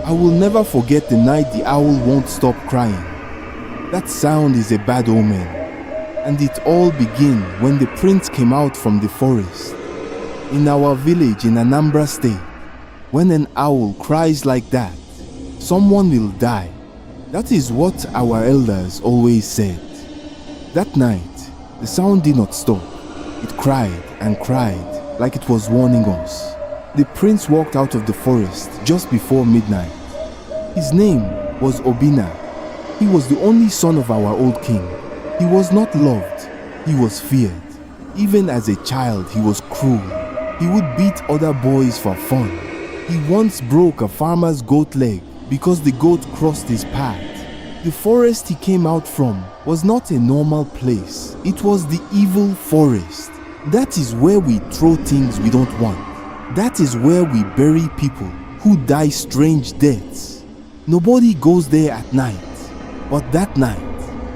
I will never forget the night the owl won't stop crying. That sound is a bad omen, and it all began when the prince came out from the forest. In our village in Anambra State, when an owl cries like that, someone will die. That is what our elders always said. That night, the sound did not stop. It cried and cried like it was warning us. The prince walked out of the forest just before midnight. His name was Obinna. He was the only son of our old king. He was not loved. He was feared. Even as a child, he was cruel. He would beat other boys for fun. He once broke a farmer's goat leg because the goat crossed his path. The forest he came out from was not a normal place. It was the evil forest. That is where we throw things we don't want. That is where we bury people who die strange deaths. Nobody goes there at night. But that night,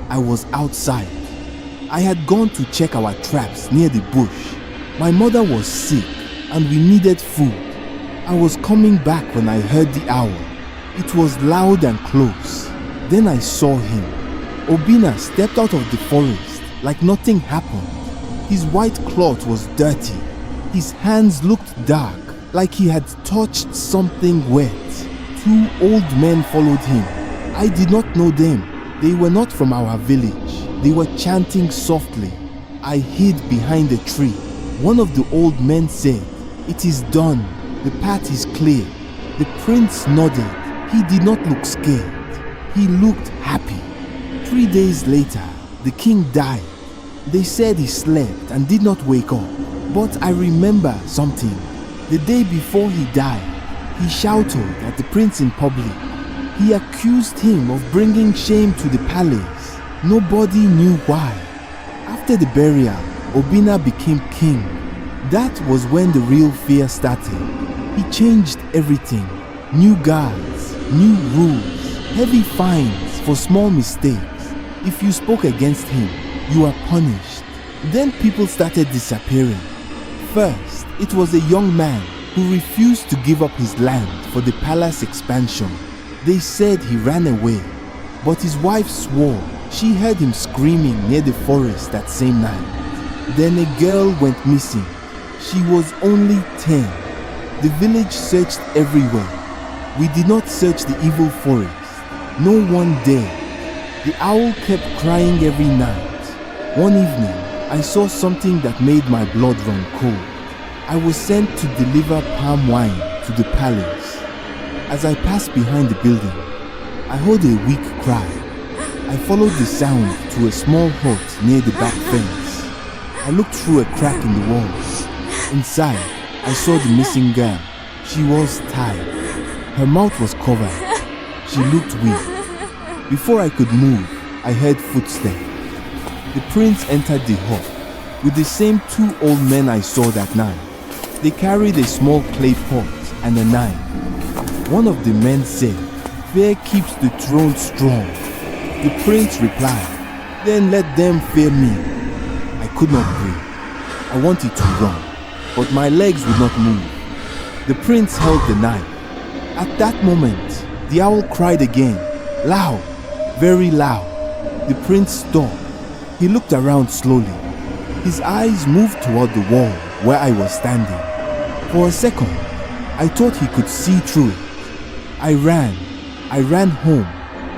I was outside. I had gone to check our traps near the bush. My mother was sick and we needed food. I was coming back when I heard the owl. It was loud and close. Then I saw him. Obinna stepped out of the forest like nothing happened. His white cloth was dirty. His hands looked dark, like he had touched something wet. 2 old men followed him. I did not know them. They were not from our village. They were chanting softly. I hid behind a tree. One of the old men said, "It is done. The path is clear." The prince nodded. He did not look scared. He looked happy. 3 days later, the king died. They said he slept and did not wake up. But I remember something. The day before he died, he shouted at the prince in public. He accused him of bringing shame to the palace. Nobody knew why. After the burial, Obinna became king. That was when the real fear started. He changed everything. New guards, new rules, heavy fines for small mistakes. If you spoke against him, you were punished. Then people started disappearing. First, it was a young man who refused to give up his land for the palace expansion. They said he ran away, but his wife swore she heard him screaming near the forest that same night. Then a girl went missing. She was only 10. The village searched everywhere. We did not search the evil forest. No one dared. The owl kept crying every night. One evening, I saw something that made my blood run cold. I was sent to deliver palm wine to the palace. As I passed behind the building, I heard a weak cry. I followed the sound to a small hut near the back fence. I looked through a crack in the wall. Inside, I saw the missing girl. She was tied. Her mouth was covered. She looked weak. Before I could move, I heard footsteps. The prince entered the hut with the same 2 old men I saw that night. They carried a small clay pot and a knife. One of the men said, "Fear keeps the throne strong." The prince replied, "Then let them fear me." I could not breathe. I wanted to run, but my legs would not move. The prince held the knife. At that moment, the owl cried again, loud, very loud. The prince stopped. He looked around slowly. His eyes moved toward the wall where I was standing. For a second, I thought he could see through it. I ran home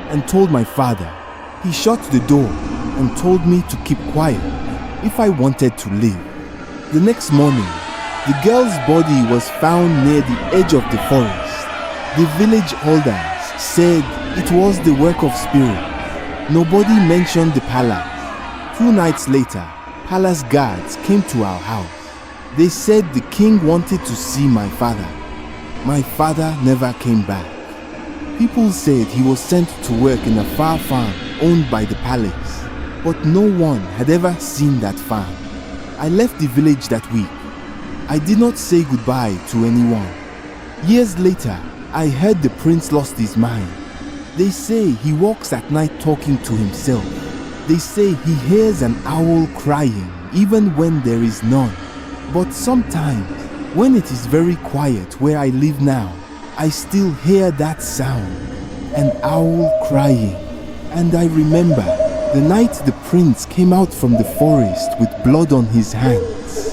and told my father. He shut the door and told me to keep quiet if I wanted to live. The next morning, the girl's body was found near the edge of the forest. The village elders said it was the work of spirit. Nobody mentioned the palace. 2 nights later, palace guards came to our house. They said the king wanted to see my father. My father never came back. People said he was sent to work in a far farm owned by the palace, but no one had ever seen that farm. I left the village that week. I did not say goodbye to anyone. Years later, I heard the prince lost his mind. They say he walks at night talking to himself. They say he hears an owl crying even when there is none. But sometimes, when it is very quiet where I live now, I still hear that sound, an owl crying. And I remember the night the prince came out from the forest with blood on his hands.